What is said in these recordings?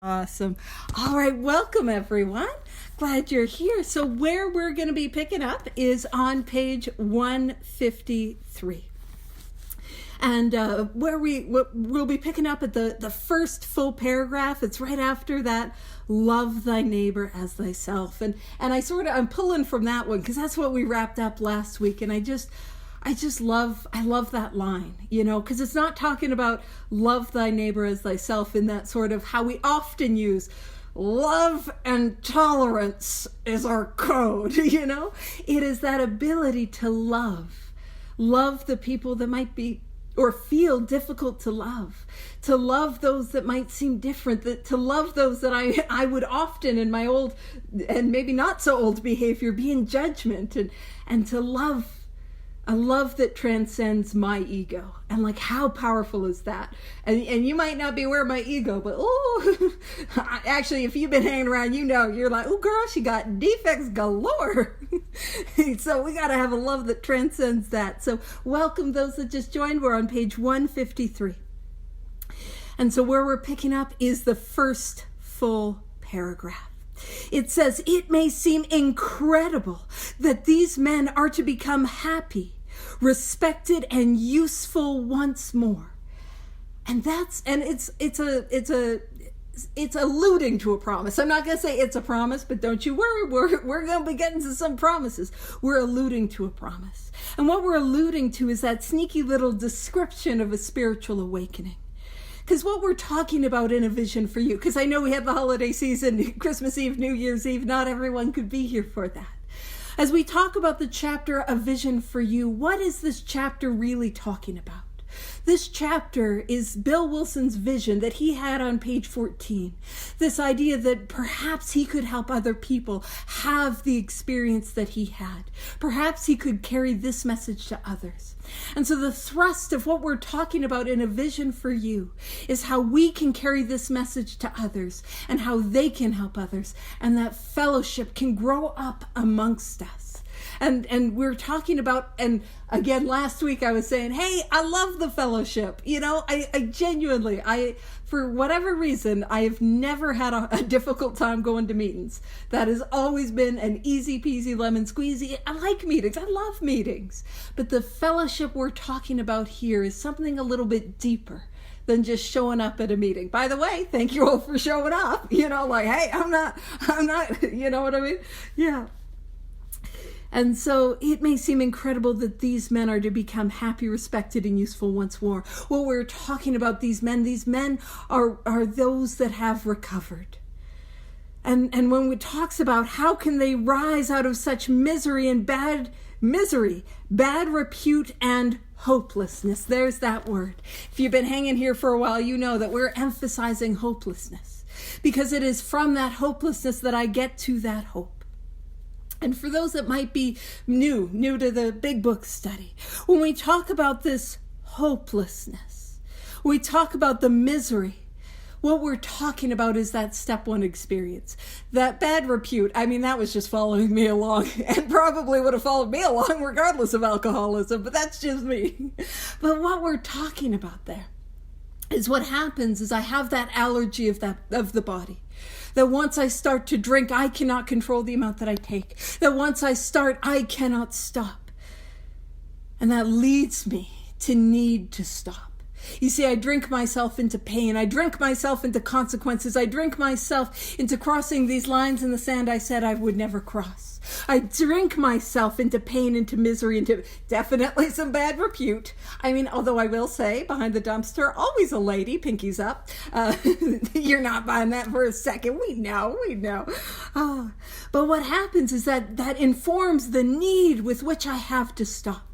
Awesome. All right, welcome everyone. Glad you're here. So where we're going to be picking up is on page 153. And where we'll be picking up at the first full paragraph. It's right after that, love thy neighbor as thyself. And I'm pulling from that one because that's what we wrapped up last week. And I love that line, because it's not talking about love thy neighbor as thyself in that sort of how we often use love and tolerance is our code, It is that ability to love the people that might be or feel difficult to love those that might seem different, to love those that I would often in my old and maybe not so old behavior be in judgment, and to love a love that transcends my ego. And how powerful is that? And you might not be aware of my ego, but actually, if you've been hanging around, you're like, oh girl, she got defects galore. So we got to have a love that transcends that. So welcome those that just joined. We're on page 153. And so where we're picking up is the first full paragraph. It says, it may seem incredible that these men are to become happy, respected, and useful once more. And it's alluding to a promise. I'm not going to say it's a promise, but don't you worry, we're going to be getting to some promises. We're alluding to a promise. And what we're alluding to is that sneaky little description of a spiritual awakening. Because what we're talking about in A Vision for You, because I know we have the holiday season, Christmas Eve, New Year's Eve, not everyone could be here for that. As we talk about the chapter A Vision for You, what is this chapter really talking about? This chapter is Bill Wilson's vision that he had on page 14. This idea that perhaps he could help other people have the experience that he had. Perhaps he could carry this message to others. And so the thrust of what we're talking about in A Vision for You is how we can carry this message to others and how they can help others, and that fellowship can grow up amongst us. And we're talking about, and again, last week I was saying, hey, I love the fellowship. I genuinely, for whatever reason, I have never had a difficult time going to meetings. That has always been an easy peasy lemon squeezy. I like meetings. I love meetings. But the fellowship we're talking about here is something a little bit deeper than just showing up at a meeting. By the way, thank you all for showing up. Hey, I'm not, you know what I mean? Yeah. And so it may seem incredible that these men are to become happy, respected, and useful once more. Well, we're talking about these men are those that have recovered. And when it talks about how can they rise out of such misery, bad repute, and hopelessness. There's that word. If you've been hanging here for a while, you know that we're emphasizing hopelessness, because it is from that hopelessness that I get to that hope. And for those that might be new to the big book study, when we talk about this hopelessness, we talk about the misery, what we're talking about is that step one experience. That bad repute, that was just following me along, and probably would have followed me along regardless of alcoholism, but that's just me. But what we're talking about there is what happens is I have that allergy of the body. That once I start to drink, I cannot control the amount that I take. That once I start, I cannot stop. And that leads me to need to stop. You see, I drink myself into pain. I drink myself into consequences. I drink myself into crossing these lines in the sand I said I would never cross. I drink myself into pain, into misery, into definitely some bad repute. Although I will say, behind the dumpster, always a lady, pinkies up. You're not buying that for a second. We know. But what happens is that informs the need with which I have to stop.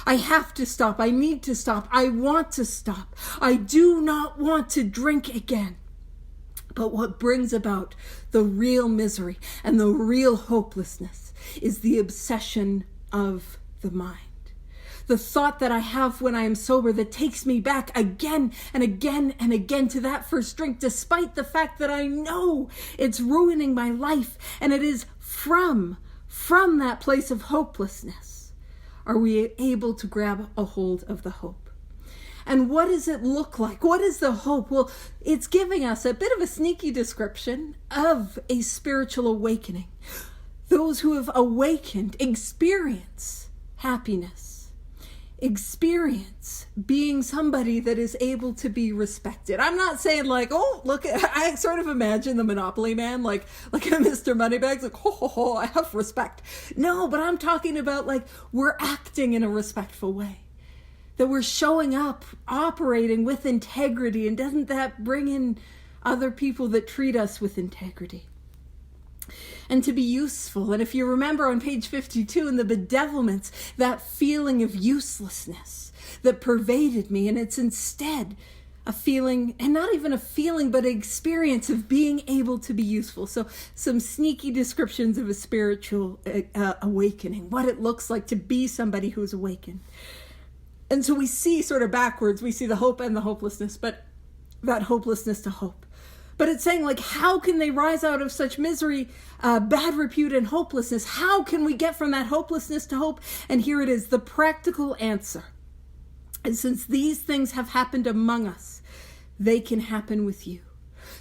I have to stop. I need to stop. I want to stop. I do not want to drink again. But what brings about the real misery and the real hopelessness is the obsession of the mind. The thought that I have when I am sober that takes me back again and again and again to that first drink, despite the fact that I know it's ruining my life. And it is from that place of hopelessness are we able to grab a hold of the hope. And what does it look like? What is the hope? Well, it's giving us a bit of a sneaky description of a spiritual awakening. Those who have awakened experience happiness, experience being somebody that is able to be respected. I'm not saying like, oh, look, I sort of imagine the Monopoly man, like a Mr. Moneybags, like, ho, I have respect. No, but I'm talking about like we're acting in a respectful way, that we're showing up, operating with integrity. And doesn't that bring in other people that treat us with integrity? And to be useful. And if you remember on page 52 in the bedevilments, that feeling of uselessness that pervaded me, and it's instead a feeling, and not even a feeling, but an experience of being able to be useful. So some sneaky descriptions of a spiritual awakening, what it looks like to be somebody who's awakened. And so we see sort of backwards, we see the hope and the hopelessness, but that hopelessness to hope. But it's saying like, how can they rise out of such misery, bad repute, and hopelessness? How can we get from that hopelessness to hope? And here it is, the practical answer. And since these things have happened among us, they can happen with you.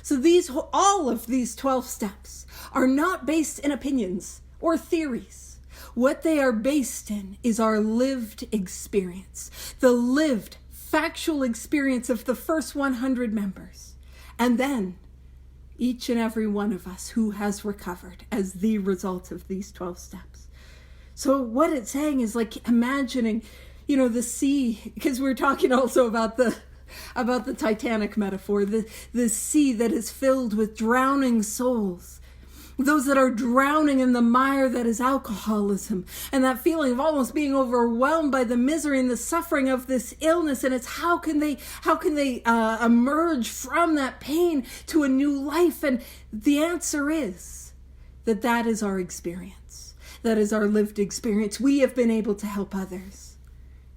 So all of these 12 steps are not based in opinions or theories. What they are based in is our lived experience, the lived factual experience of the first 100 members. And then each and every one of us who has recovered as the result of these 12 steps. So what it's saying is like imagining, the sea, because we're talking also about the Titanic metaphor, the sea that is filled with drowning souls. Those that are drowning in the mire that is alcoholism, and that feeling of almost being overwhelmed by the misery and the suffering of this illness. And it's how can they emerge from that pain to a new life? And the answer is that is our experience. That is our lived experience. We have been able to help others.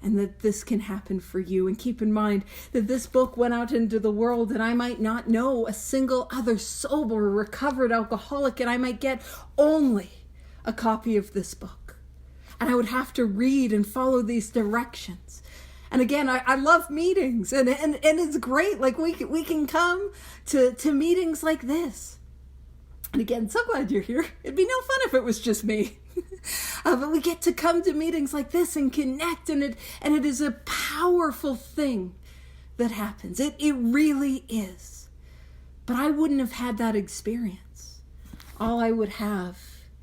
And that this can happen for you. And keep in mind that this book went out into the world, and I might not know a single other sober, recovered alcoholic, and I might get only a copy of this book. And I would have to read and follow these directions. And again, I love meetings, and it's great. Like we can come to meetings like this. And again, so glad you're here. It'd be no fun if it was just me. But we get to come to meetings like this and connect, and it is a powerful thing that happens. It really is. But I wouldn't have had that experience. All I would have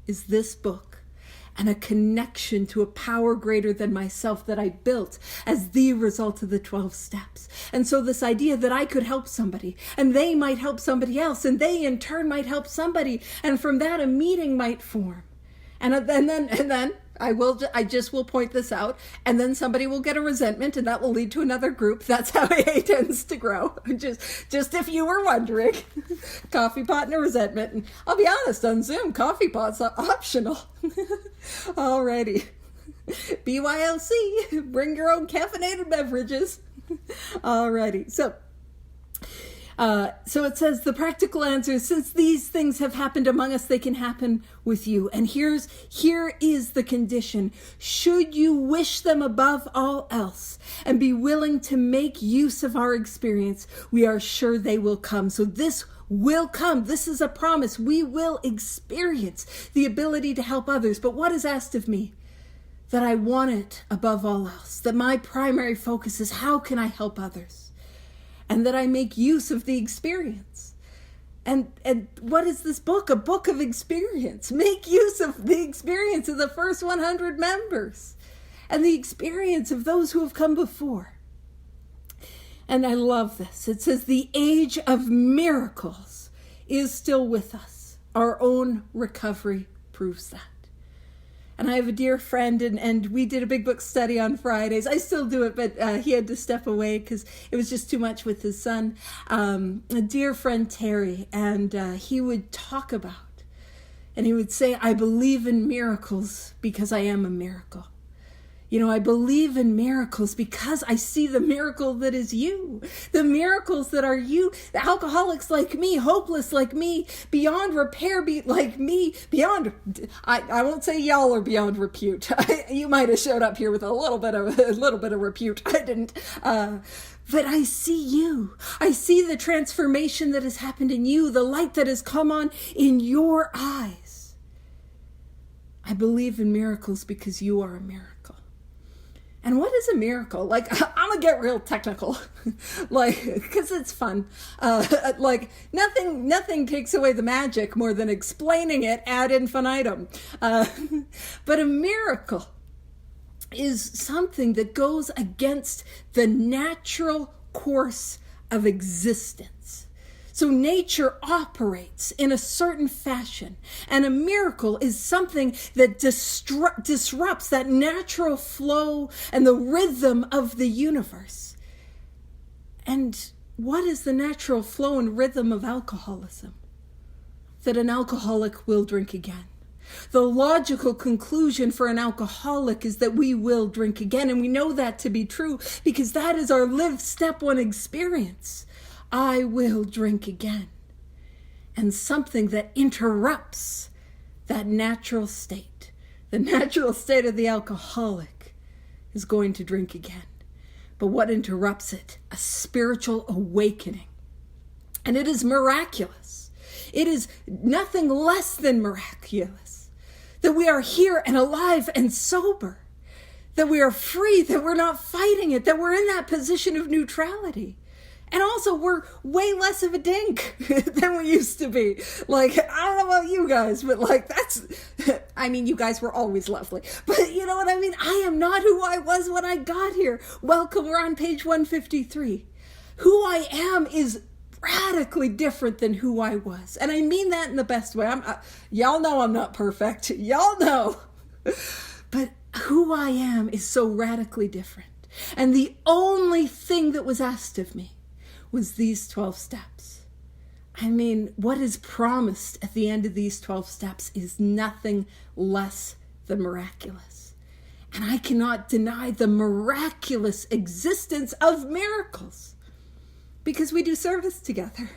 is this book and a connection to a power greater than myself that I built as the result of the 12 steps. And so this idea that I could help somebody, and they might help somebody else, and they in turn might help somebody, and from that a meeting might form. And then I just will point this out, and then somebody will get a resentment, and that will lead to another group. That's how AA tends to grow. Just if you were wondering, coffee pot and a resentment. And I'll be honest, on Zoom, coffee pot's optional. Alrighty. BYLC, bring your own caffeinated beverages. Alrighty. So it says the practical answer is, since these things have happened among us, they can happen with you. And here is the condition. Should you wish them above all else and be willing to make use of our experience, we are sure they will come. So this will come. This is a promise. We will experience the ability to help others. But what is asked of me? That I want it above all else. That my primary focus is, how can I help others? And that I make use of the experience. And what is this book? A book of experience. Make use of the experience of the first 100 members and the experience of those who have come before. And I love this. It says the age of miracles is still with us. Our own recovery proves that. And I have a dear friend, and we did a big book study on Fridays. I still do it, but he had to step away because it was just too much with his son. A dear friend, Terry, and he would talk about, and he would say, I believe in miracles because I am a miracle. I believe in miracles because I see the miracle that is you. The miracles that are you. The alcoholics like me, hopeless like me, beyond repair like me, beyond, I won't say y'all are beyond repute. You might have showed up here with a little bit of repute. I didn't. But I see you. I see the transformation that has happened in you, the light that has come on in your eyes. I believe in miracles because you are a miracle. And what is a miracle? Like, I'm gonna get real technical, because it's fun. Nothing takes away the magic more than explaining it ad infinitum. But a miracle is something that goes against the natural course of existence. So nature operates in a certain fashion, and a miracle is something that disrupts that natural flow and the rhythm of the universe. And what is the natural flow and rhythm of alcoholism? That an alcoholic will drink again. The logical conclusion for an alcoholic is that we will drink again, and we know that to be true because that is our lived step one experience. I will drink again. And something that interrupts that natural state, the natural state of the alcoholic, is going to drink again. But what interrupts it? A spiritual awakening. And it is miraculous. It is nothing less than miraculous. That we are here and alive and sober. That we are free, that we're not fighting it, that we're in that position of neutrality. And also, we're way less of a dink than we used to be. Like, I don't know about you guys, but you guys were always lovely. But you know what I mean? I am not who I was when I got here. Welcome, we're on page 153. Who I am is radically different than who I was. And I mean that in the best way. Y'all know I'm not perfect. Y'all know. But who I am is so radically different. And the only thing that was asked of me was these 12 steps. I mean, what is promised at the end of these 12 steps is nothing less than miraculous. And I cannot deny the miraculous existence of miracles because we do service together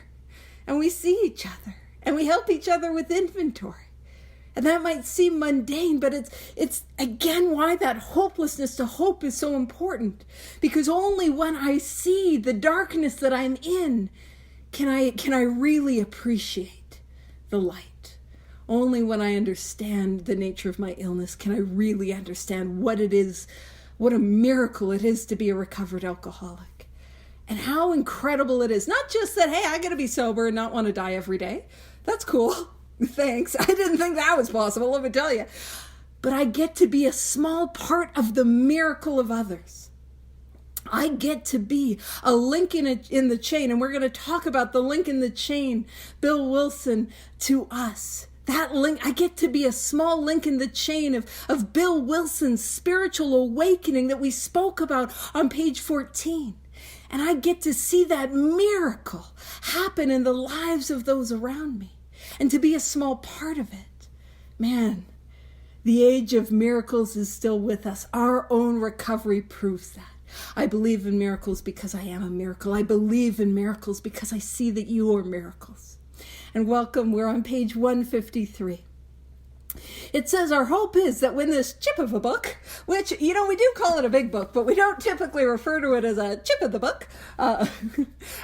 and we see each other and we help each other with inventory. And that might seem mundane, but it's again why that hopelessness to hope is so important. Because only when I see the darkness that I'm in can I really appreciate the light. Only when I understand the nature of my illness can I really understand what it is, what a miracle it is to be a recovered alcoholic. And how incredible it is. Not just that, hey, I got to be sober and not want to die every day. That's cool. Thanks. I didn't think that was possible, let me tell you. But I get to be a small part of the miracle of others. I get to be a link in the chain, and we're going to talk about the link in the chain, Bill Wilson to us. That link, I get to be a small link in the chain of Bill Wilson's spiritual awakening that we spoke about on page 14. And I get to see that miracle happen in the lives of those around me. And to be a small part of it. Man, the age of miracles is still with us. Our own recovery proves that. I believe in miracles because I am a miracle. I believe in miracles because I see that you are miracles. And welcome, we're on page 153. It says our hope is that when this chip of a book, which, we do call it a big book, but we don't typically refer to it as a chip of the book. And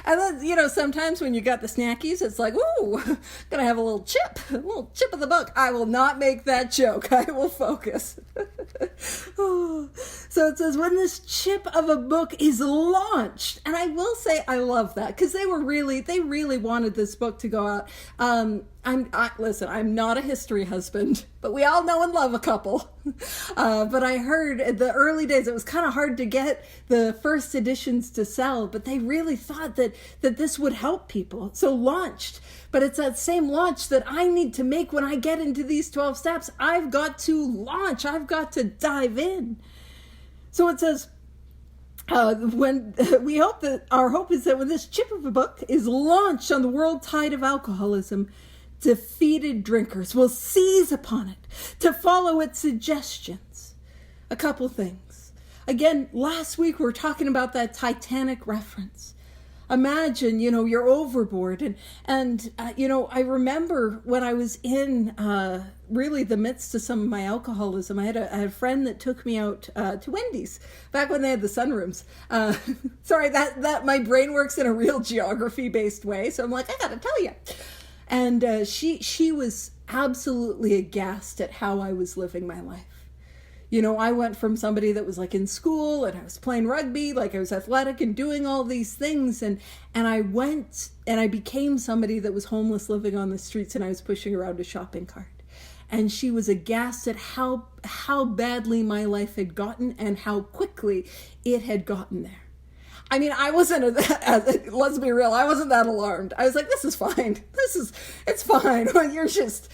then, sometimes when you got the snackies, it's like, ooh, gonna have a little chip of the book. I will not make that joke. I will focus. So it says when this chip of a book is launched, and I will say I love that because they really wanted this book to go out. Listen, I'm not a history husband, but we all know and love a couple. But I heard in the early days, it was kind of hard to get the first editions to sell, but they really thought that this would help people. So launched, but it's that same launch that I need to make when I get into these 12 steps. I've got to launch. I've got to dive in. So it says, when we hope that our hope is that when this chip of a book is launched on the world tide of alcoholism, defeated drinkers will seize upon it to follow its suggestions. A couple things. again, last week we were talking about that Titanic reference. Imagine, you're overboard. And I remember when I was in really the midst of some of my alcoholism, I had a friend that took me out to Wendy's back when they had the sunrooms. Sorry, that my brain works in a real geography-based way. So I'm like, I got to tell you. And she was absolutely aghast at how I was living my life. I went from somebody that was like in school and I was playing rugby, like I was athletic and doing all these things. And I went and I became somebody that was homeless living on the streets, and I was pushing around a shopping cart. And she was aghast at how badly my life had gotten and how quickly it had gotten there. I mean, I wasn't, let's be real, I wasn't that alarmed. I was like, this is fine. It's fine. You're just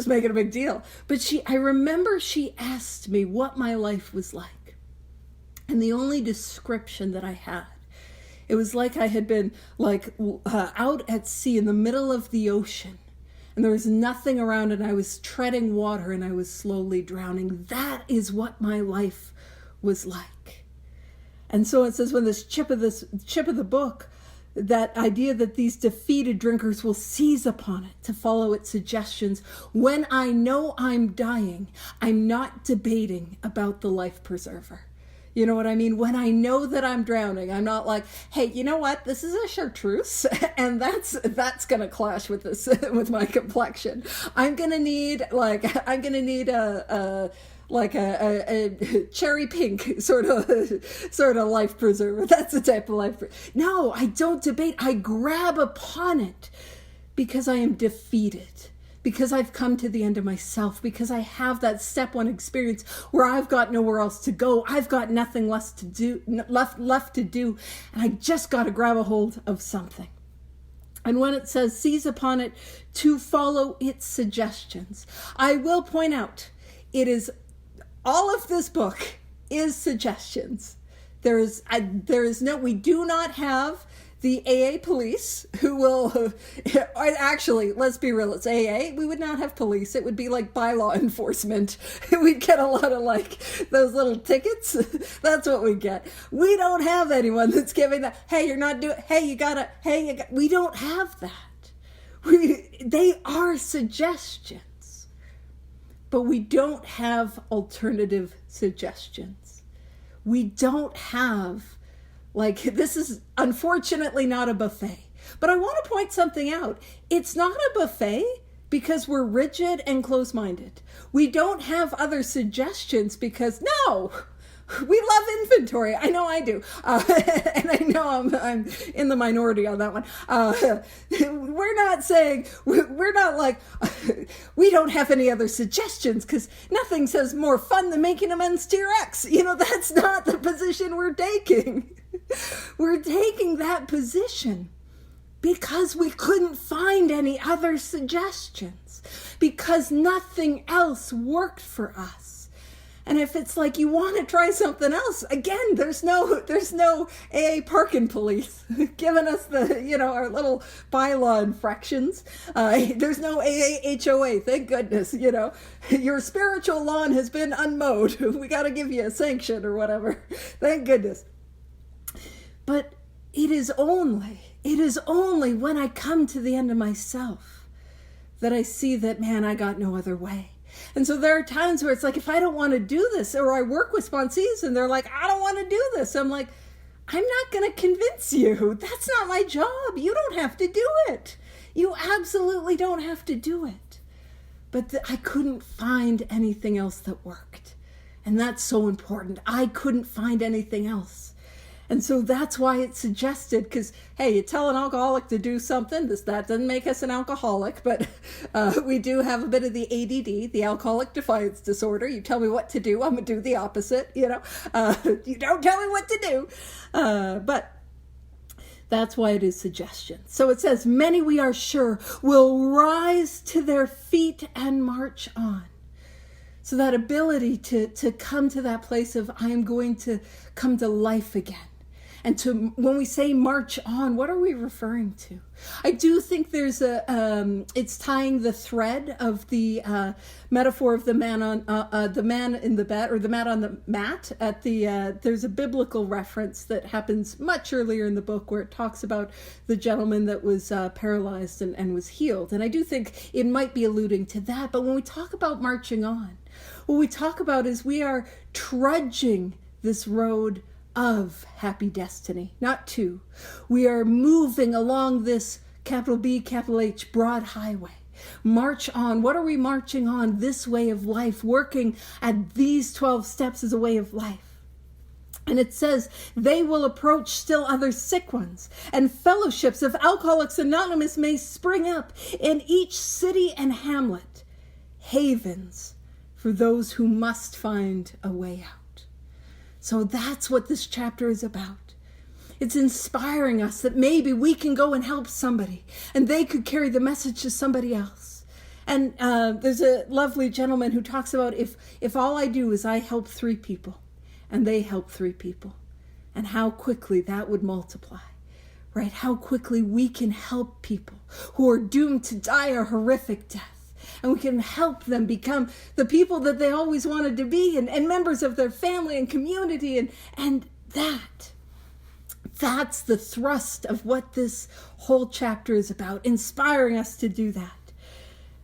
making a big deal. But I remember she asked me what my life was like. And the only description that I had, it was like I had been out at sea in the middle of the ocean. And there was nothing around, and I was treading water and I was slowly drowning. That is what my life was like. And so it says, when this chip of the book, that idea that these defeated drinkers will seize upon it to follow its suggestions. When I know I'm dying, I'm not debating about the life preserver. You know what I mean? When I know that I'm drowning, I'm not like, hey, you know what? This is a chartreuse, and that's gonna clash with this with my complexion. I'm gonna need a cherry pink sort of life preserver. That's the type of life. No, I don't debate. I grab upon it because I am defeated, because I've come to the end of myself, because I have that step one experience where I've got nowhere else to go. I've got nothing left to do, and I just got to grab a hold of something. And when it says seize upon it to follow its suggestions, I will point out, all of this book is suggestions. We do not have the AA police who will, actually, let's be real, it's AA. We would not have police. It would be like bylaw enforcement. We'd get a lot of those little tickets. That's what we get. We don't have anyone that's giving that, hey, you're not doing, we don't have that. They are suggestions. But we don't have alternative suggestions. We don't have, this is unfortunately not a buffet. But I want to point something out. It's not a buffet because we're rigid and close-minded. We don't have other suggestions because, no, we love inventory. I know I do. And I know I'm in the minority on that one. We're not saying, we're not like, we don't have any other suggestions because nothing says more fun than making amends to your ex. That's not the position we're taking. We're taking that position because we couldn't find any other suggestions, because nothing else worked for us. And if it's like you want to try something else, again, there's no AA parking police giving us our little bylaw infractions. There's no AA HOA, thank goodness. Your spiritual lawn has been unmowed. We got to give you a sanction or whatever. Thank goodness. But it is only when I come to the end of myself that I see that, man, I got no other way. And so there are times where it's like, if I don't want to do this, or I work with sponsees and they're like, I don't want to do this. I'm like, I'm not going to convince you. That's not my job. You don't have to do it. You absolutely don't have to do it. But I couldn't find anything else that worked. And that's so important. I couldn't find anything else. And so that's why it's suggested, because, hey, you tell an alcoholic to do something, that doesn't make us an alcoholic, but we do have a bit of the ADD, the alcoholic defiance disorder. You tell me what to do, I'm going to do the opposite, you don't tell me what to do. But that's why it is suggestion. So it says, many, we are sure, will rise to their feet and march on. So that ability to come to that place of, I am going to come to life again. And when we say march on, what are we referring to? I do think there's it's tying the thread of the metaphor of the man on the man in the bed, or the man on the mat at the. There's a biblical reference that happens much earlier in the book where it talks about the gentleman that was paralyzed and was healed. And I do think it might be alluding to that. But when we talk about marching on, what we talk about is we are trudging this road of happy destiny, not to. We are moving along this capital B, capital H, broad highway. March on. What are we marching on? This way of life, working at these 12 steps as a way of life. And it says, they will approach still other sick ones, and fellowships of Alcoholics Anonymous may spring up in each city and hamlet, havens for those who must find a way out. So that's what this chapter is about. It's inspiring us that maybe we can go and help somebody, and they could carry the message to somebody else. And there's a lovely gentleman who talks about if all I do is I help 3 people, and they help 3 people, and how quickly that would multiply, right? How quickly we can help people who are doomed to die a horrific death. And we can help them become the people that they always wanted to be, and members of their family and community. And that's the thrust of what this whole chapter is about, inspiring us to do that.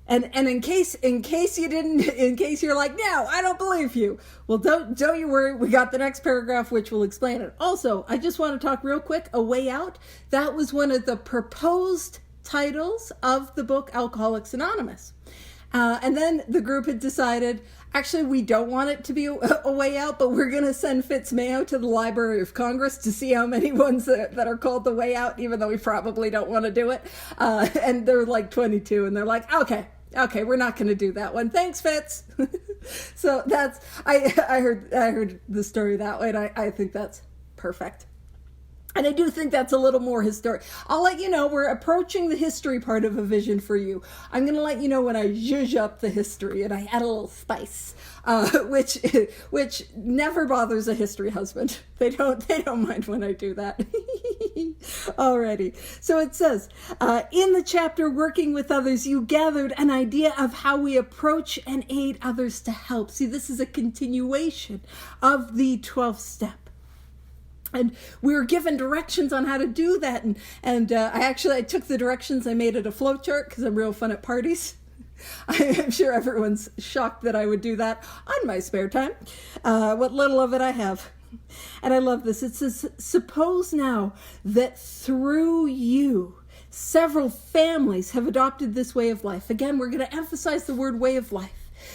And in case you're like, no, I don't believe you. Well, don't you worry. We got the next paragraph, which will explain it. Also, I just want to talk real quick. A Way Out. That was one of the proposed titles of the book Alcoholics Anonymous. And then the group had decided, actually, we don't want it to be a way out, but we're going to send Fitz Mayo to the Library of Congress to see how many ones that are called the way out, even though we probably don't want to do it. And they're like 22, and they're like, okay, we're not going to do that one. Thanks, Fitz. So that's, I heard the story that way, and I think that's perfect. And I do think that's a little more historic. I'll let you know, we're approaching the history part of A Vision for You. I'm going to let you know when I zhuzh up the history and I add a little spice, which never bothers a history husband. They don't mind when I do that. Alrighty. So it says, in the chapter Working with Others, you gathered an idea of how we approach and aid others to help. See, this is a continuation of the 12th step. And we were given directions on how to do that. And I took the directions. I made it a flowchart because I'm real fun at parties. I'm sure everyone's shocked that I would do that on my spare time. What little of it I have. And I love this. It says, suppose now that through you, several families have adopted this way of life. Again, we're going to emphasize the word way of life,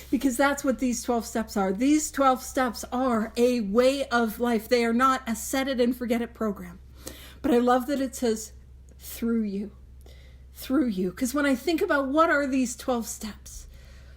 because that's what these 12 steps are. These 12 steps are a way of life. They are not a set it and forget it program. But I love that it says through you. Through you. Because when I think about what are these 12 steps,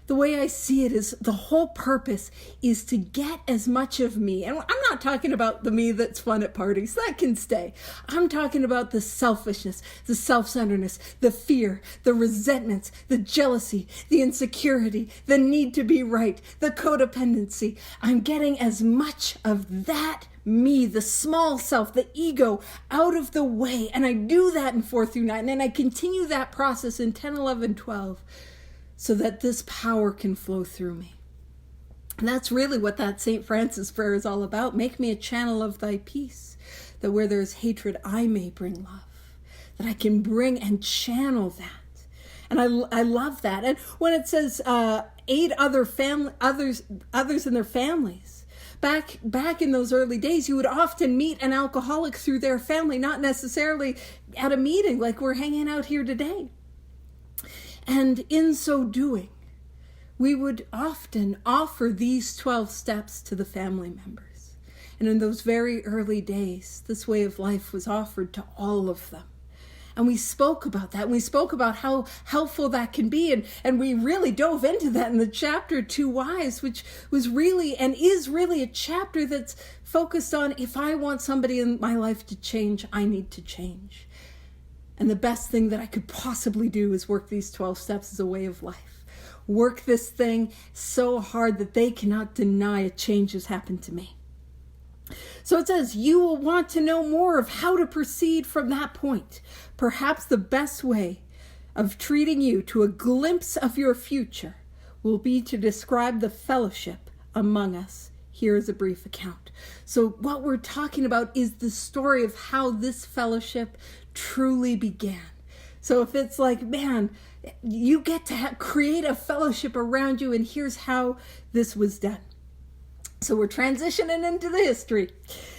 the way I see it is the whole purpose is to get as much of me. And I'm not talking about the me that's fun at parties. That can stay. I'm talking about the selfishness, the self-centeredness, the fear, the resentments, the jealousy, the insecurity, the need to be right, the codependency. I'm getting as much of that me, the small self, the ego, out of the way. And I do that in 4 through 9. And I continue that process in 10, 11, 12. So that this power can flow through me. And that's really what that St. Francis prayer is all about. Make me a channel of thy peace, that where there is hatred, I may bring love, that I can bring and channel that. And I love that. And when it says aid others in their families, back in those early days, you would often meet an alcoholic through their family, not necessarily at a meeting like we're hanging out here today. And in so doing, we would often offer these 12 steps to the family members. And in those very early days, this way of life was offered to all of them. And we spoke about that. We spoke about how helpful that can be. And we really dove into that in the chapter 2 Whys, which was really and is really a chapter that's focused on, if I want somebody in my life to change, I need to change. And the best thing that I could possibly do is work these 12 steps as a way of life. Work this thing so hard that they cannot deny a change has happened to me. So it says, you will want to know more of how to proceed from that point. Perhaps the best way of treating you to a glimpse of your future will be to describe the fellowship among us. Here is a brief account. So what we're talking about is the story of how this fellowship truly began. So if it's like, man, you get to create a fellowship around you, and here's how this was done. So we're transitioning into the history.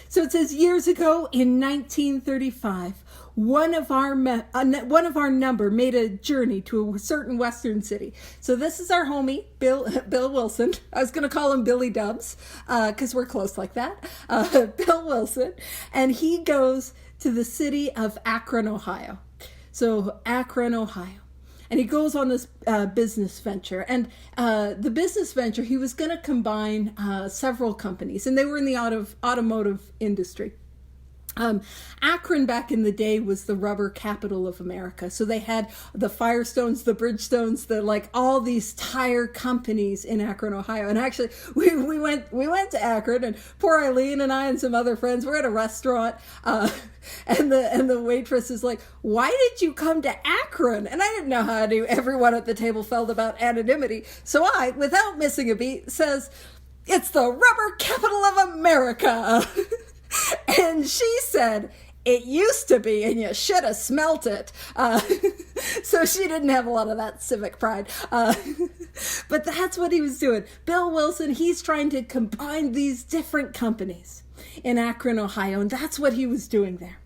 So it says, years ago in 1935, one of our number made a journey to a certain western city. So this is our homie, Bill Wilson. I was going to call him Billy Dubs because we're close like that. Bill Wilson. And he goes to the city of Akron, Ohio. So Akron, Ohio. And he goes on this business venture. And the business venture, he was going to combine several companies. And they were in the automotive industry. Akron back in the day was the rubber capital of America. So they had the Firestones, the Bridgestones, all these tire companies in Akron, Ohio. And actually we went to Akron, and poor Eileen and I and some other friends were at a restaurant, and the waitress is like, "Why did you come to Akron?" And I didn't know how everyone at the table felt about anonymity. So I, without missing a beat, says, "It's the rubber capital of America." And she said, "It used to be, and you should have smelt it." So she didn't have a lot of that civic pride. But that's what he was doing. Bill Wilson, he's trying to combine these different companies in Akron, Ohio. And that's what he was doing there.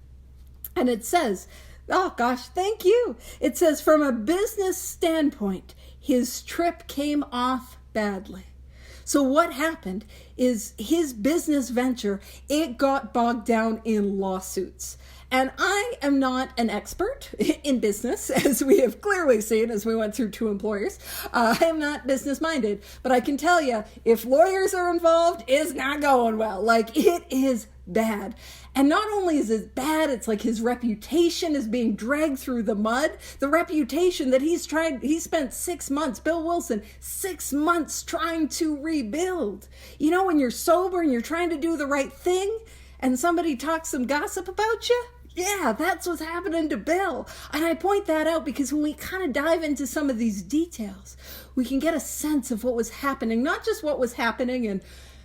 And it says, oh gosh, thank you. It says, from a business standpoint, his trip came off badly. So what happened is his business venture, it got bogged down in lawsuits. And I am not an expert in business, as we have clearly seen as we went through 2 employers. I am not business minded, but I can tell you, if lawyers are involved, it's not going well. It is bad. And not only is it bad, it's like his reputation is being dragged through the mud. The reputation that he spent 6 months, Bill Wilson, 6 months trying to rebuild. You know, when you're sober and you're trying to do the right thing and somebody talks some gossip about you? Yeah, that's what's happening to Bill. And I point that out because when we kind of dive into some of these details, we can get a sense of what was happening, not just what was happening in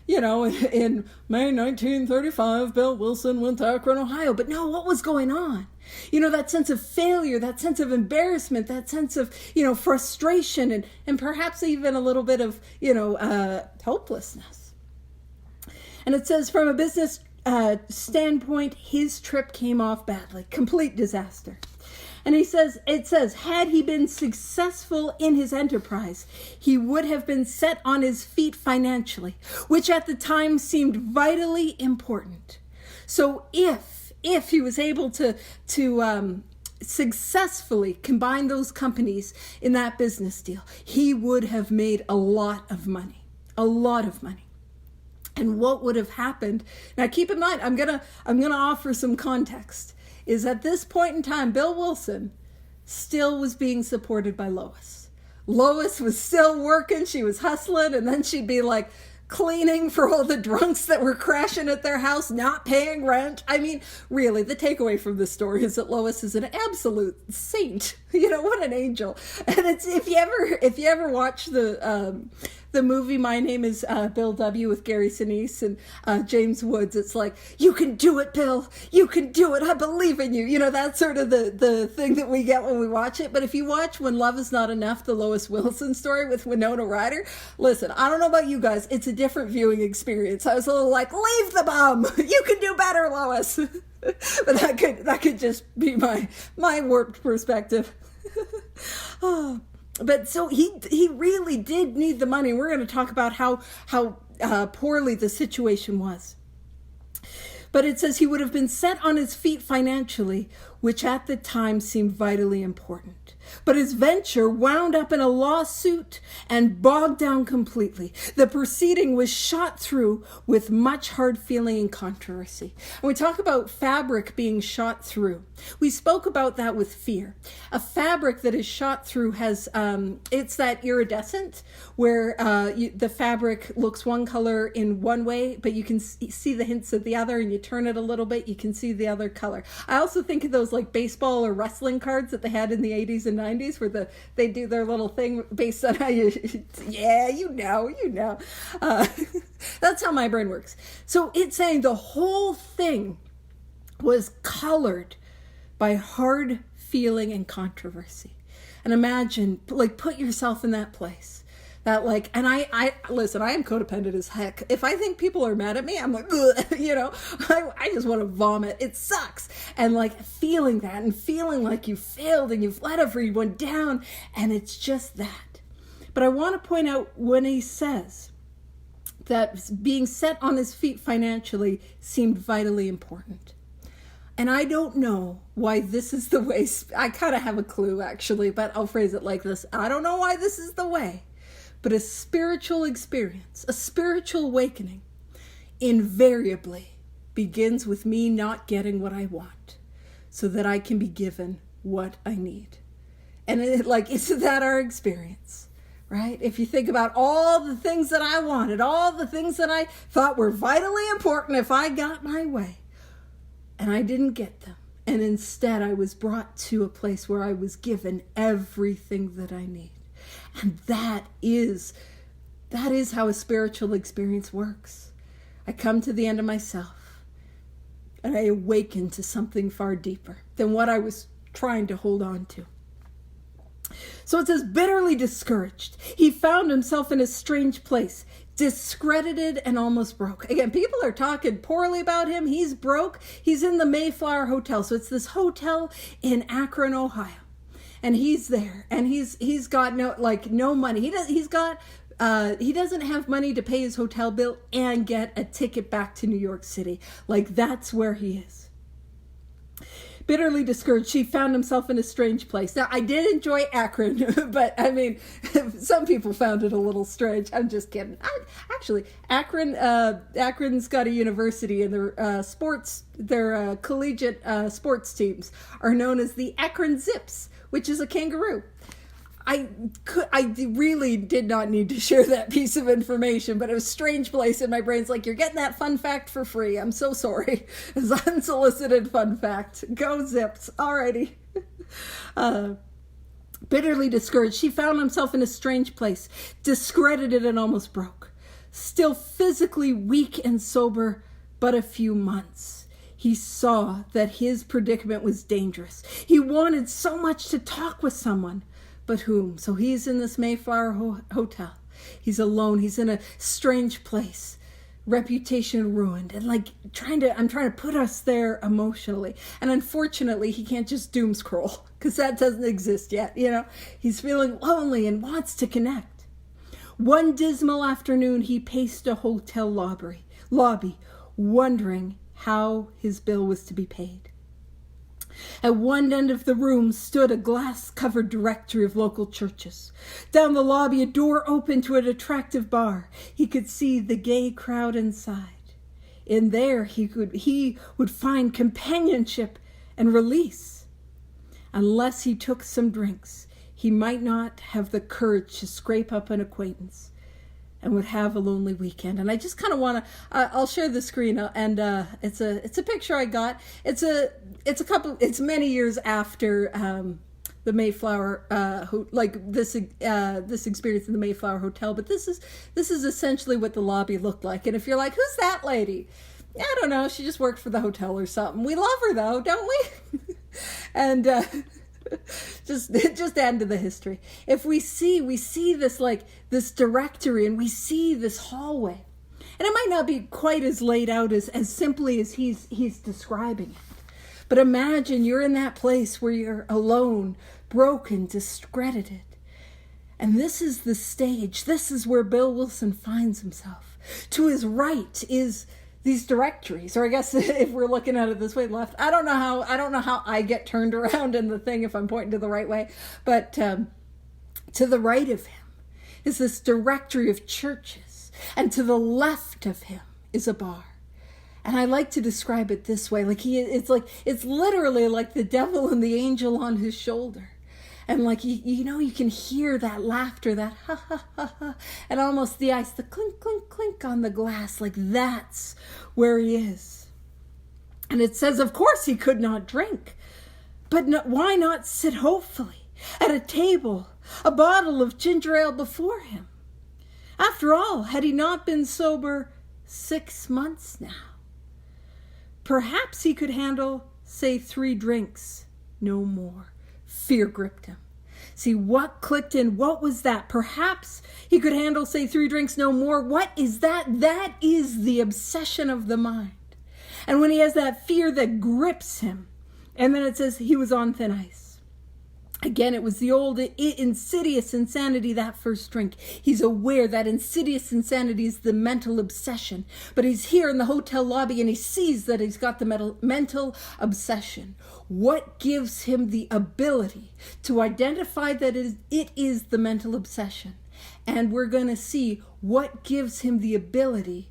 May 1935, Bill Wilson went to Akron, Ohio. But no, what was going on? That sense of failure, that sense of embarrassment, that sense of, frustration, and perhaps even a little bit of, hopelessness. And it says, from a business standpoint, his trip came off badly. Complete disaster. And it says, had he been successful in his enterprise, he would have been set on his feet financially, which at the time seemed vitally important. So if he was able to successfully combine those companies in that business deal, he would have made a lot of money. And what would have happened? Now, keep in mind, I'm gonna offer some context. Is at this point in time, Bill Wilson still was being supported by Lois. Lois was still working. She was hustling, and then she'd be cleaning for all the drunks that were crashing at their house, not paying rent. I mean, really, the takeaway from this story is that Lois is an absolute saint. What an angel. And it's if you ever watch the movie My Name is Bill W. with Gary Sinise and James Woods, it's like, you can do it, Bill. You can do it. I believe in you. That's sort of the thing that we get when we watch it. But if you watch When Love Is Not Enough, the Lois Wilson story with Winona Ryder, listen, I don't know about you guys. It's a different viewing experience. I was a little like, leave the bum. You can do better, Lois. But that could just be my warped perspective. But so he really did need the money. We're going to talk about how poorly the situation was. But it says he would have been set on his feet financially, which at the time seemed vitally important. But his venture wound up in a lawsuit and bogged down completely. The proceeding was shot through with much hard feeling and controversy. And we talk about fabric being shot through. We spoke about that with fear. A fabric that is shot through has, it's that iridescent where the fabric looks one color in one way, but you can see the hints of the other, and you turn it a little bit, you can see the other color. I also think of those like baseball or wrestling cards that they had in the 80s and 90s where they do their little thing based on how you, yeah, you know. That's how my brain works. So it's saying the whole thing was colored by hard feeling and controversy. And imagine, like, put yourself in that place. That like, and I listen, I am codependent as heck. If I think people are mad at me, I'm like, I just want to vomit. It sucks. And like feeling that and feeling like you failed and you've let everyone down. And it's just that. But I want to point out when he says that being set on his feet financially seemed vitally important. And I don't know why this is the way. I kind of have a clue actually, but I'll phrase it like this. I don't know why this is the way. But a spiritual experience, a spiritual awakening, invariably begins with me not getting what I want so that I can be given what I need. And isn't that our experience, right? If you think about all the things that I wanted, all the things that I thought were vitally important if I got my way, and I didn't get them. And instead I was brought to a place where I was given everything that I need. And that is how a spiritual experience works. I come to the end of myself and I awaken to something far deeper than what I was trying to hold on to. So it says, bitterly discouraged, he found himself in a strange place, discredited and almost broke. Again, people are talking poorly about him. He's broke. He's in the Mayflower Hotel. So it's this hotel in Akron, Ohio. And he's there, and he's got no money. He doesn't have money to pay his hotel bill and get a ticket back to New York City. Like, that's where he is. Bitterly discouraged, he found himself in a strange place. Now, I did enjoy Akron, but I mean, some people found it a little strange. I'm just kidding. Actually, Akron's got a university, and their collegiate sports teams are known as the Akron Zips, which is a kangaroo. I really did not need to share that piece of information, but it was a strange place, and my brain's like, you're getting that fun fact for free. I'm so sorry. It's unsolicited fun fact. Go Zips. Alrighty. Bitterly discouraged, she found himself in a strange place, discredited and almost broke. Still physically weak and sober, but a few months. He saw that his predicament was dangerous. He wanted so much to talk with someone, but whom? So he's in this Mayflower hotel. He's alone. He's in a strange place, reputation ruined, and I'm trying to put us there emotionally. And unfortunately, he can't just doom scroll because that doesn't exist yet. He's feeling lonely and wants to connect. One dismal afternoon, he paced a hotel lobby, wondering how his bill was to be paid. At one end of the room stood a glass-covered directory of local churches. Down the lobby, a door opened to an attractive bar. He could see the gay crowd inside. In there, he would find companionship and release. Unless he took some drinks, he might not have the courage to scrape up an acquaintance and would have a lonely weekend. And I just kind of want to, I'll share the screen, and it's a picture I got. It's many years after the Mayflower, this experience in the Mayflower Hotel, but this is essentially what the lobby looked like. And if you're like, who's that lady? I don't know, she just worked for the hotel or something. We love her though, don't we? And just add to the history. If we see this directory, and we see this hallway, and it might not be quite as laid out as simply as he's describing it, but imagine you're in that place where you're alone, broken, discredited, and this is the stage. This is where Bill Wilson finds himself. To his right is these directories, or I guess if we're looking at it this way, left. I don't know how I get turned around in the thing if I'm pointing to the right way, but to the right of him is this directory of churches, and to the left of him is a bar. And I like to describe it this way, it's literally like the devil and the angel on his shoulder. And like, you can hear that laughter, that ha, ha, ha, ha, and almost the ice, the clink, clink, clink on the glass, like that's where he is. And it says, of course he could not drink, but why not sit hopefully at a table, a bottle of ginger ale before him? After all, had he not been sober 6 months now? Perhaps he could handle, say, 3 drinks, no more. Fear gripped him. See, what clicked in? What was that? Perhaps he could handle, say, 3 drinks, no more. What is that? That is the obsession of the mind. And when he has that fear that grips him, and then it says he was on thin ice. Again, it was the old insidious insanity, that first drink. He's aware that insidious insanity is the mental obsession. But he's here in the hotel lobby and he sees that he's got the mental obsession. What gives him the ability to identify that it is the mental obsession? And we're going to see what gives him the ability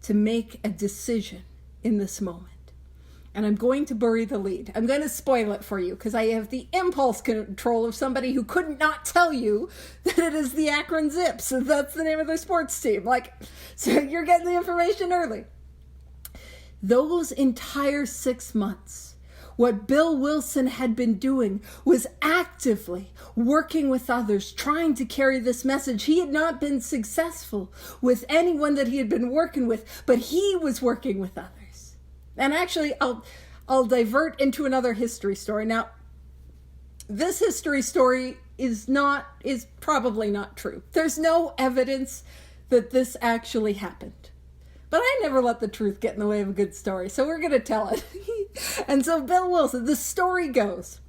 to make a decision in this moment. And I'm going to bury the lead. I'm going to spoil it for you because I have the impulse control of somebody who couldn't not tell you that it is the Akron Zips. And that's the name of their sports team. So you're getting the information early. Those entire 6 months, what Bill Wilson had been doing was actively working with others, trying to carry this message. He had not been successful with anyone that he had been working with, but he was working with others. And actually, I'll divert into another history story. Now, this history story is probably not true. There's no evidence that this actually happened. But I never let the truth get in the way of a good story, so we're going to tell it. And so Bill Wilson, the story goes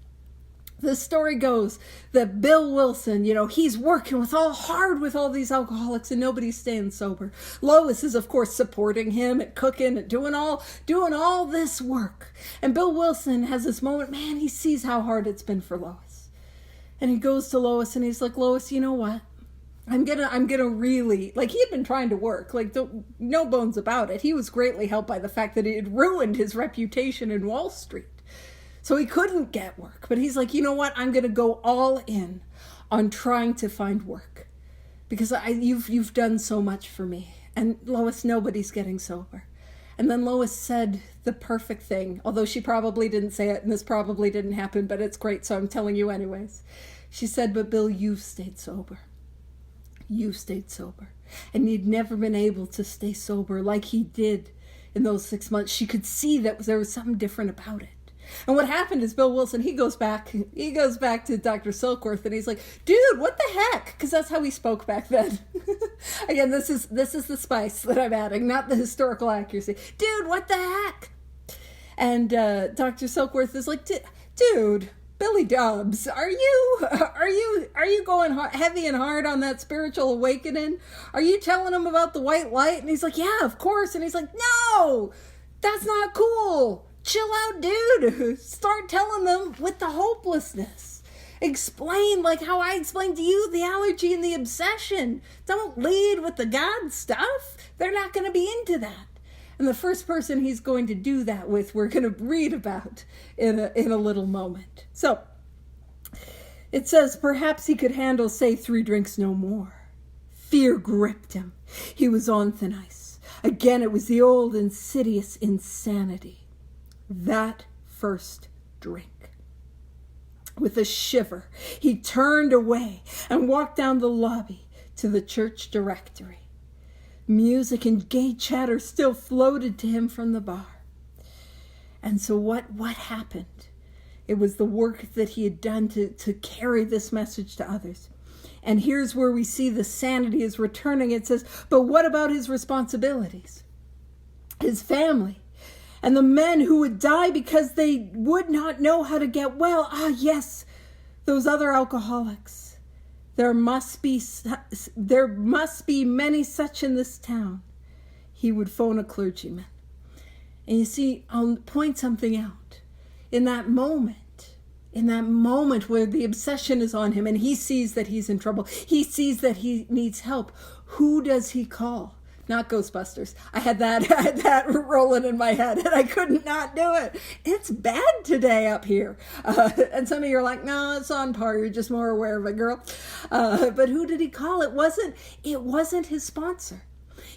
that Bill Wilson, he's working hard with all these alcoholics and nobody's staying sober. Lois is, of course, supporting him at cooking and doing all this work. And Bill Wilson has this moment, man, he sees how hard it's been for Lois. And he goes to Lois and he's like, Lois, you know what? I'm gonna really, he had been trying to work, no bones about it. He was greatly helped by the fact that it had ruined his reputation in Wall Street. So he couldn't get work, but he's like, you know what? I'm going to go all in on trying to find work because you've done so much for me. And Lois, nobody's getting sober. And then Lois said the perfect thing, although she probably didn't say it and this probably didn't happen, but it's great. So I'm telling you anyways. She said, but Bill, you've stayed sober. You stayed sober. And you'd never been able to stay sober like he did in those 6 months. She could see that there was something different about it. And what happened is Bill Wilson, he goes back to Dr. Silkworth and he's like, dude, what the heck? Because that's how he spoke back then. Again, this is the spice that I'm adding, not the historical accuracy. Dude, what the heck? And Dr. Silkworth is like, dude, Billy Dobbs, are you going heavy and hard on that spiritual awakening? Are you telling him about the white light? And he's like, yeah, of course. And he's like, no, that's not cool. Chill out, dude. Start telling them with the hopelessness. Explain how I explained to you the allergy and the obsession. Don't lead with the God stuff. They're not going to be into that. And the first person he's going to do that with, we're going to read about in a little moment. So it says, perhaps he could handle, say, 3 drinks no more. Fear gripped him. He was on thin ice. Again, it was the old insidious insanity. That first drink. With a shiver, he turned away and walked down the lobby to the church directory. Music and gay chatter still floated to him from the bar. And so what happened? It was the work that he had done to carry this message to others. And here's where we see the sanity is returning. It says, but what about his responsibilities? His family? And the men who would die because they would not know how to get well. Ah, yes, those other alcoholics. There must be many such in this town. He would phone a clergyman. And you see, I'll point something out. In that moment where the obsession is on him and he sees that he's in trouble, he sees that he needs help, who does he call? Not Ghostbusters. I had that rolling in my head and I couldn't not do it. It's bad today up here. And some of you are like, no, it's on par. You're just more aware of it, girl. But who did he call? It wasn't his sponsor.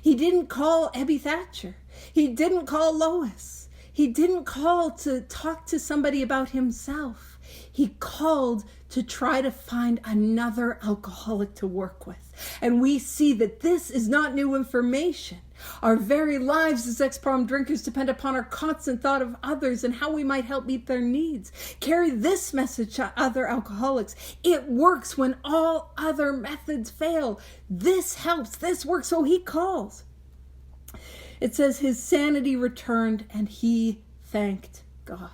He didn't call Abby Thatcher. He didn't call Lois. He didn't call to talk to somebody about himself. He called to try to find another alcoholic to work with. And we see that this is not new information. Our very lives as ex-prom drinkers depend upon our constant thought of others and how we might help meet their needs. Carry this message to other alcoholics. It works when all other methods fail. This helps. This works. So he calls. It says his sanity returned and he thanked God.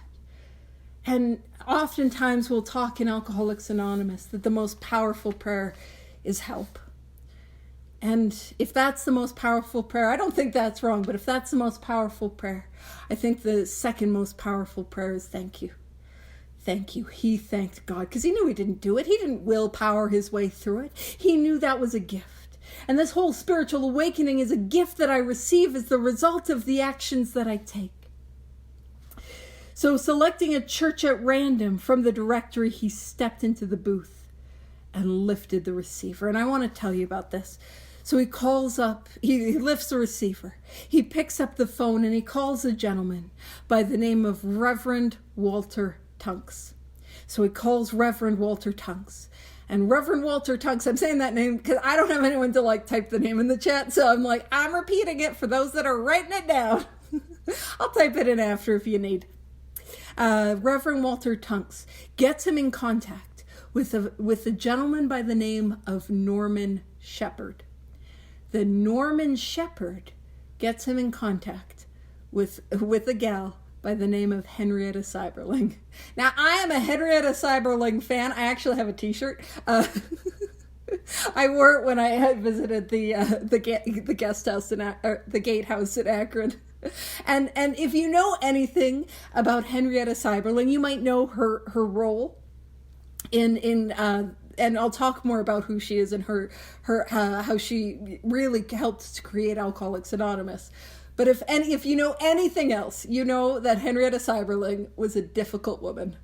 And oftentimes we'll talk in Alcoholics Anonymous that the most powerful prayer is help. And if that's the most powerful prayer, I don't think that's wrong, but if that's the most powerful prayer, I think the second most powerful prayer is thank you. Thank you. He thanked God because he knew he didn't do it. He didn't willpower his way through it. He knew that was a gift. And this whole spiritual awakening is a gift that I receive as the result of the actions that I take. So selecting a church at random from the directory, he stepped into the booth and lifted the receiver. And I want to tell you about this. So he calls up, he lifts the receiver. He picks up the phone and he calls a gentleman by the name of Reverend Walter Tunks. So he calls Reverend Walter Tunks. And Reverend Walter Tunks, I'm saying that name because I don't have anyone to type the name in the chat. So I'm repeating it for those that are writing it down. I'll type it in after if you need. Reverend Walter Tunks gets him in contact with a gentleman by the name of Norman Shepherd. The Norman Shepherd gets him in contact with a gal by the name of Henrietta Seiberling. Now, I am a Henrietta Seiberling fan. I actually have a t-shirt. I wore it when I had visited the guest house the gatehouse in Akron. And if you know anything about Henrietta Seiberling, you might know her role in and I'll talk more about who she is and her how she really helped to create Alcoholics Anonymous. But if you know anything else, you know that Henrietta Seiberling was a difficult woman.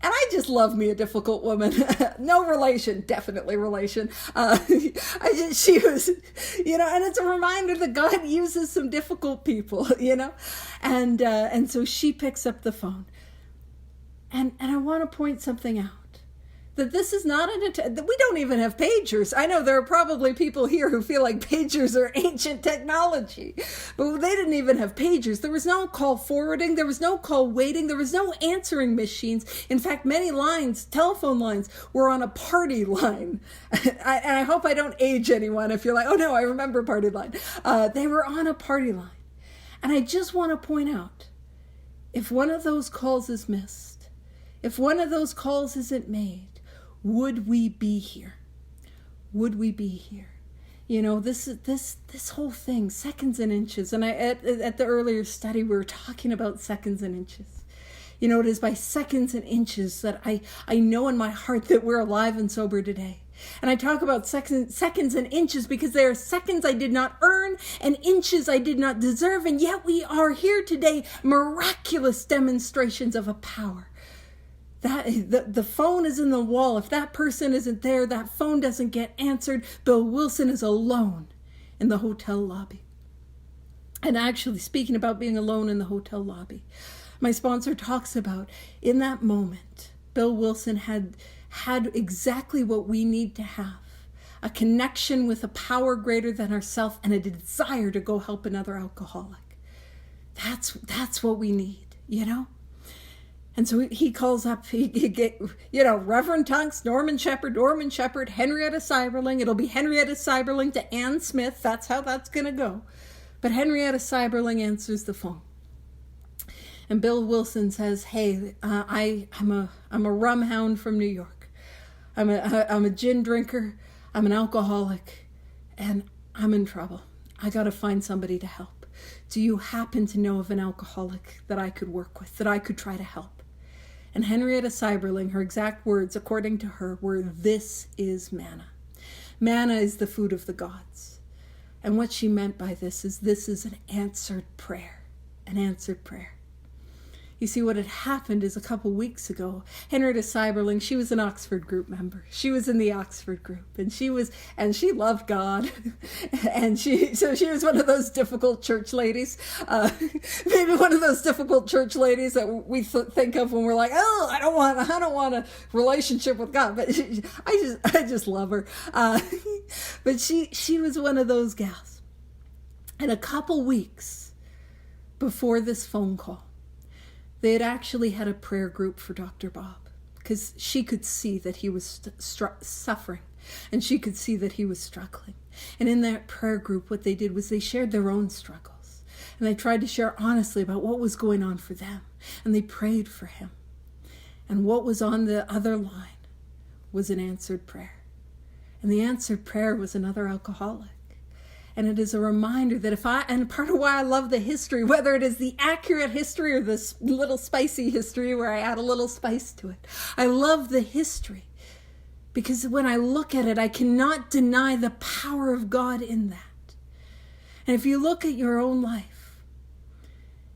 And I just love me a difficult woman. No relation, definitely relation. She was, and it's a reminder that God uses some difficult people, And so she picks up the phone. And I want to point something out. That this is not that we don't even have pagers. I know there are probably people here who feel like pagers are ancient technology, but they didn't even have pagers. There was no call forwarding. There was no call waiting. There was no answering machines. In fact, many telephone lines were on a party line. And I hope I don't age anyone if you're like, oh no, I remember party line. They were on a party line. And I just want to point out, if one of those calls is missed, if one of those calls isn't made, would we be here? Would we be here? This whole thing, seconds and inches. And at the earlier study, we were talking about seconds and inches. It is by seconds and inches that I know in my heart that we're alive and sober today. And I talk about seconds and inches because they are seconds I did not earn and inches I did not deserve. And yet we are here today, miraculous demonstrations of a power. The phone is in the wall. If that person isn't there, that phone doesn't get answered. Bill Wilson is alone in the hotel lobby. And actually, speaking about being alone in the hotel lobby, my sponsor talks about in that moment, Bill Wilson had exactly what we need to have. A connection with a power greater than ourselves and a desire to go help another alcoholic. That's what we need, And so he calls up, Reverend Tunks, Norman Shepherd, Henrietta Seiberling. It'll be Henrietta Seiberling to Ann Smith. That's how that's going to go. But Henrietta Seiberling answers the phone. And Bill Wilson says, hey, I'm a rum hound from New York. I'm a gin drinker. I'm an alcoholic. And I'm in trouble. I got to find somebody to help. Do you happen to know of an alcoholic that I could work with, that I could try to help? And Henrietta Seiberling, her exact words, according to her, were, "This is manna. Manna is the food of the gods." And what she meant by this is an answered prayer, an answered prayer. You see, what had happened is a couple weeks ago, Henrietta Seiberling, she was an Oxford group member. She was in the Oxford group, and she loved God. And so she was one of those difficult church ladies, maybe one of those difficult church ladies that we think of when we're like, oh, I don't want a relationship with God, but I just love her. But she was one of those gals. And a couple weeks before this phone call, they had actually had a prayer group for Dr. Bob, because she could see that he was suffering, and she could see that he was struggling. And in that prayer group, what they did was they shared their own struggles, and they tried to share honestly about what was going on for them, and they prayed for him. And what was on the other line was an answered prayer. And the answered prayer was another alcoholic. And it is a reminder that and part of why I love the history, whether it is the accurate history or this little spicy history where I add a little spice to it, I love the history because when I look at it, I cannot deny the power of God in that. And if you look at your own life,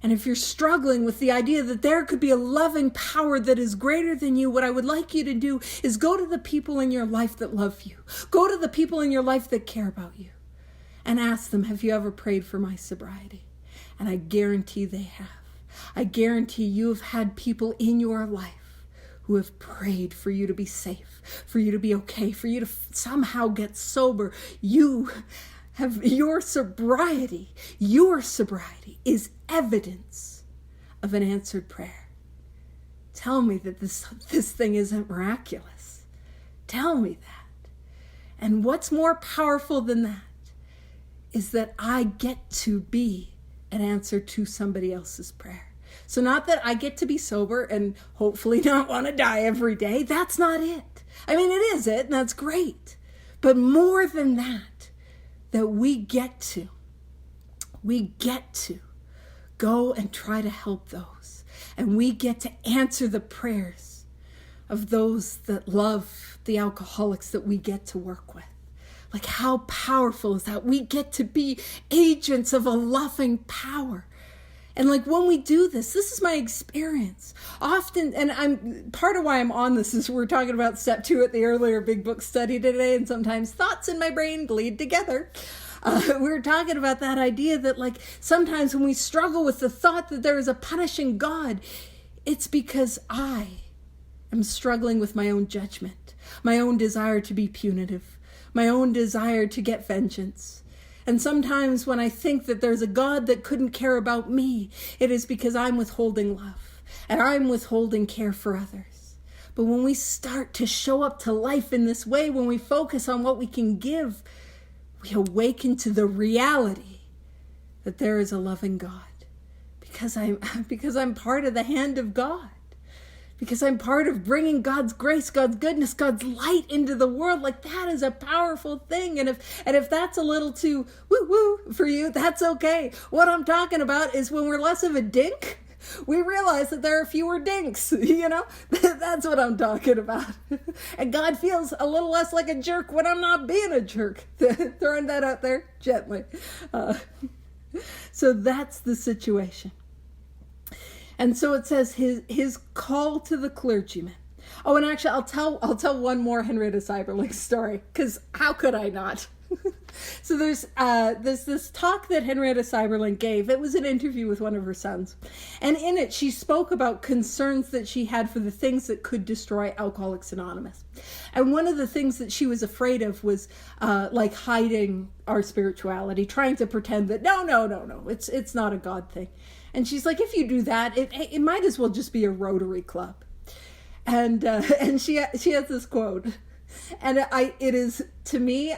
and if you're struggling with the idea that there could be a loving power that is greater than you, what I would like you to do is go to the people in your life that love you. Go to the people in your life that care about you. And ask them, have you ever prayed for my sobriety? And I guarantee they have. I guarantee you have had people in your life who have prayed for you to be safe, for you to be okay, for you to somehow get sober. You have your sobriety is evidence of an answered prayer. Tell me that this thing isn't miraculous. Tell me that. And what's more powerful than that is that I get to be an answer to somebody else's prayer. So not that I get to be sober and hopefully not want to die every day. That's not it. I mean, it is it, and that's great. But more than that we get to go and try to help those. And we get to answer the prayers of those that love the alcoholics that we get to work with. Like, how powerful is that? We get to be agents of a loving power. And like when we do this is my experience. Often, and part of why I'm on this is we're talking about step 2 at the earlier big book study today, and sometimes thoughts in my brain bleed together. We're talking about that idea that like sometimes when we struggle with the thought that there is a punishing God, it's because I am struggling with my own judgment, my own desire to be punitive, my own desire to get vengeance. And sometimes when I think that there's a God that couldn't care about me, it is because I'm withholding love and I'm withholding care for others. But when we start to show up to life in this way, when we focus on what we can give, we awaken to the reality that there is a loving God. Because I'm part of the hand of God. Because I'm part of bringing God's grace, God's goodness, God's light into the world. Like, that is a powerful thing. And if that's a little too woo-woo for you, that's okay. What I'm talking about is when we're less of a dink, we realize that there are fewer dinks, That's what I'm talking about. And God feels a little less like a jerk when I'm not being a jerk. Throwing that out there gently. So that's the situation. And so it says his call to the clergyman. Oh, and actually, I'll tell one more Henrietta Seiberling story, because how could I not? So there's this talk that Henrietta Seiberling gave. It was an interview with one of her sons, and in it she spoke about concerns that she had for the things that could destroy Alcoholics Anonymous. And one of the things that she was afraid of was like hiding our spirituality, trying to pretend that no, it's not a God thing. And she's like, if you do that, it might as well just be a Rotary Club. And she has this quote, and it is, to me,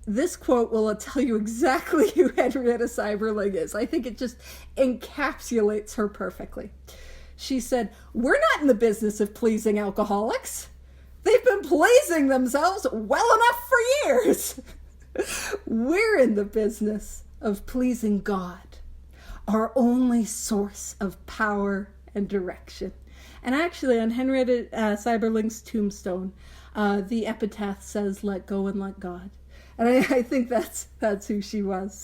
this quote will tell you exactly who Henrietta Seiberling is. I think it just encapsulates her perfectly. She said, "We're not in the business of pleasing alcoholics. They've been pleasing themselves well enough for years. We're in the business of pleasing God, our only source of power and direction. And actually, on Henrietta Seiberling's tombstone, the epitaph says, "Let go and let God." And I think that's who she was.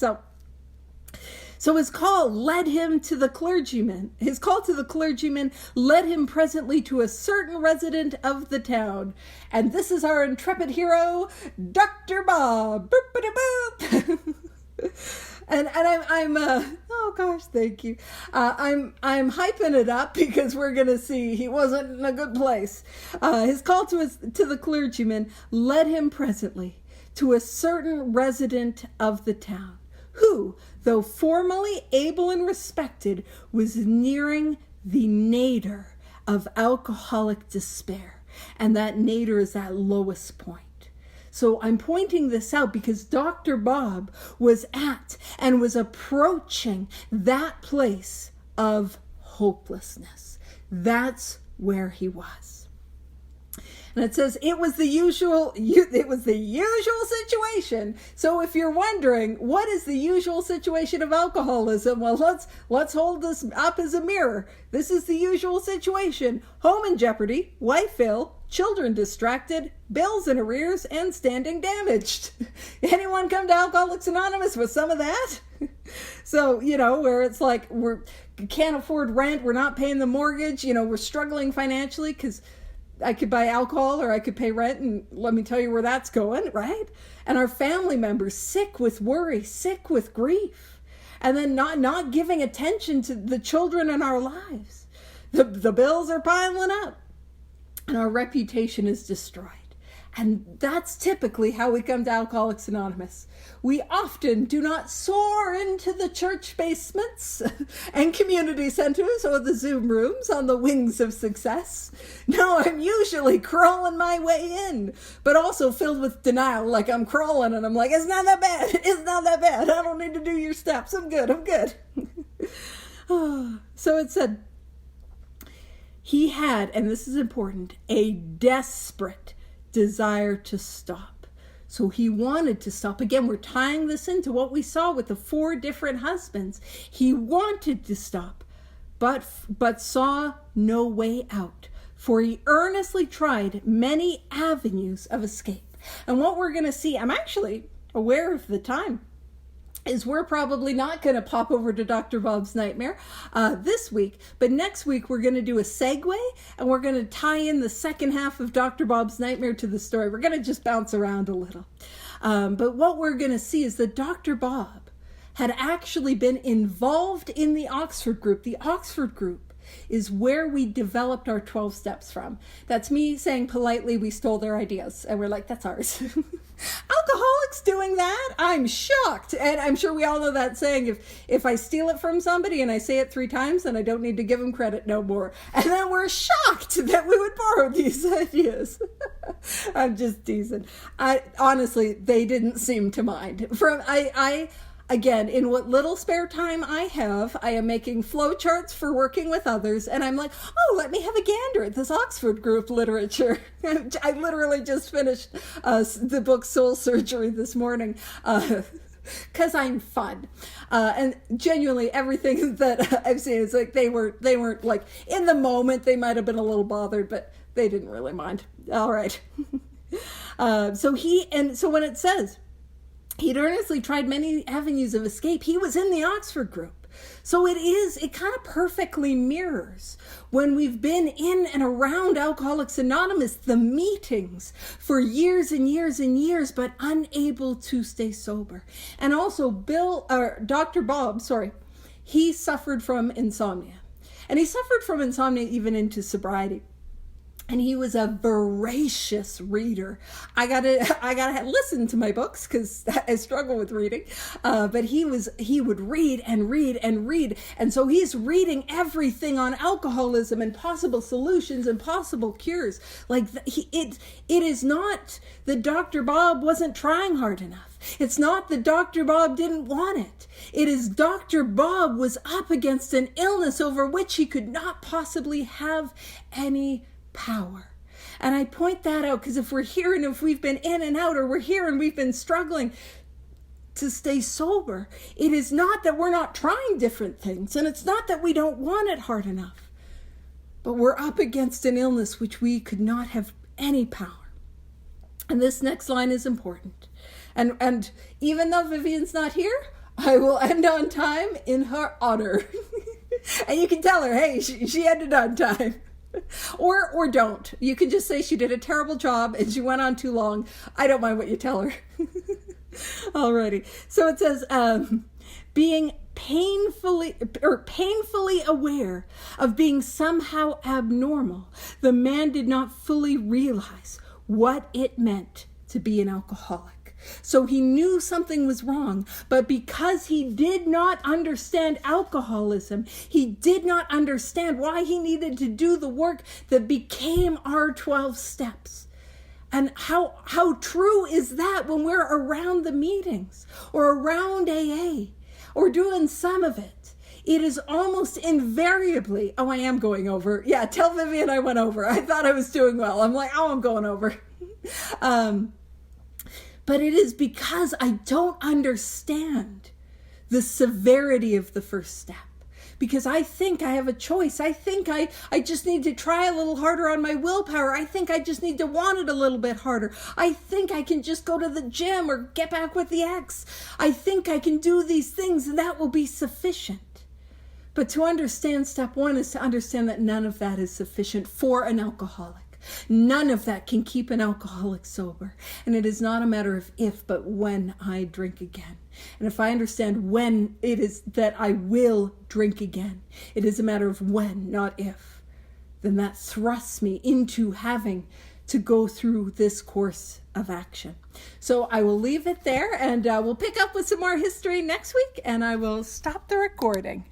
So his call led him to the clergyman. His call to the clergyman led him presently to a certain resident of the town. And this is our intrepid hero, Dr. Bob. Boop, boop, boop. And I'm oh gosh, thank you. I'm hyping it up because we're gonna see he wasn't in a good place. His call to the clergyman led him presently to a certain resident of the town, who, though formerly able and respected, was nearing the nadir of alcoholic despair. And that nadir is that lowest point. So I'm pointing this out because Dr. Bob was at and was approaching that place of hopelessness. That's where he was. And it says it was the usual situation. So if you're wondering, what is the usual situation of alcoholism? Well, let's hold this up as a mirror. This is the usual situation. Home in jeopardy, wife ill, children distracted, bills in arrears, and standing damaged. Anyone come to Alcoholics Anonymous with some of that? So, where it's like we can't afford rent, we're not paying the mortgage, we're struggling financially because I could buy alcohol or I could pay rent, and let me tell you where that's going, right? And our family members sick with worry, sick with grief, and then not giving attention to the children in our lives. The bills are piling up, and our reputation is destroyed. And that's typically how we come to Alcoholics Anonymous. We often do not soar into the church basements and community centers or the Zoom rooms on the wings of success. No, I'm usually crawling my way in, but also filled with denial, like I'm crawling and I'm like, it's not that bad. It's not that bad. I don't need to do your steps. I'm good. So it said, he had, and this is important, a desperate desire to stop. So he wanted to stop. Again, we're tying this into what we saw with the 4 different husbands. He wanted to stop, but saw no way out, for he earnestly tried many avenues of escape. And what we're going to see, I'm actually aware of the time, is we're probably not going to pop over to Dr. Bob's Nightmare this week, but next week we're going to do a segue and we're going to tie in the second half of Dr. Bob's Nightmare to the story. We're going to just bounce around a little. But what we're going to see is that Dr. Bob had actually been involved in the Oxford group. The Oxford group is where we developed our 12 steps from. That's me saying politely we stole their ideas and we're like, that's ours. Alcoholics doing that? I'm shocked. And I'm sure we all know that saying, if I steal it from somebody and I say it 3 times, then I don't need to give them credit no more. And then we're shocked that we would borrow these ideas. I'm just teasing. Honestly, they didn't seem to mind. Again, in what little spare time I have, I am making flowcharts for working with others, and I'm like, oh, let me have a gander at this Oxford group literature. I literally just finished the book Soul Surgery this morning, because I'm fun. And genuinely, everything that I've seen is like they weren't like, in the moment, they might have been a little bothered, but they didn't really mind. All right. So when it says, he'd earnestly tried many avenues of escape, he was in the Oxford group. So it kind of perfectly mirrors when we've been in and around Alcoholics Anonymous, the meetings for years and years and years, but unable to stay sober. And also Dr. Bob, he suffered from insomnia. And he suffered from insomnia even into sobriety. And he was a voracious reader. I gotta listen to my books because I struggle with reading. But he would read and read and read. And so he's reading everything on alcoholism and possible solutions and possible cures. Like it is not that Dr. Bob wasn't trying hard enough. It's not that Dr. Bob didn't want it. It is Dr. Bob was up against an illness over which he could not possibly have any power. And I point that out because if we're here and if we've been in and out, or we're here and we've been struggling, to stay sober. It is not that we're not trying different things, and it's not that we don't want it hard enough, but we're up against an illness which we could not have any power. And this next line is important. And even though Vivian's not here, I will end on time in her honor. And you can tell her, hey, she ended on time. Or don't. You can just say she did a terrible job and she went on too long. I don't mind what you tell her. Alrighty. So it says, being painfully aware of being somehow abnormal, the man did not fully realize what it meant to be an alcoholic. So he knew something was wrong, but because he did not understand alcoholism, he did not understand why he needed to do the work that became our 12 steps. And how true is that when we're around the meetings or around AA or doing some of it? It is almost invariably, I am going over. Yeah, tell Vivian I went over. I thought I was doing well. I'm like, I'm going over. But it is because I don't understand the severity of the first step. Because I think I have a choice. I think I just need to try a little harder on my willpower. I think I just need to want it a little bit harder. I think I can just go to the gym or get back with the ex. I think I can do these things and that will be sufficient. But to understand step one is to understand that none of that is sufficient for an alcoholic. None of that can keep an alcoholic sober. And it is not a matter of if, but when I drink again. And if I understand when it is that I will drink again, it is a matter of when, not if, then that thrusts me into having to go through this course of action. So I will leave it there, and we'll pick up with some more history next week, and I will stop the recording.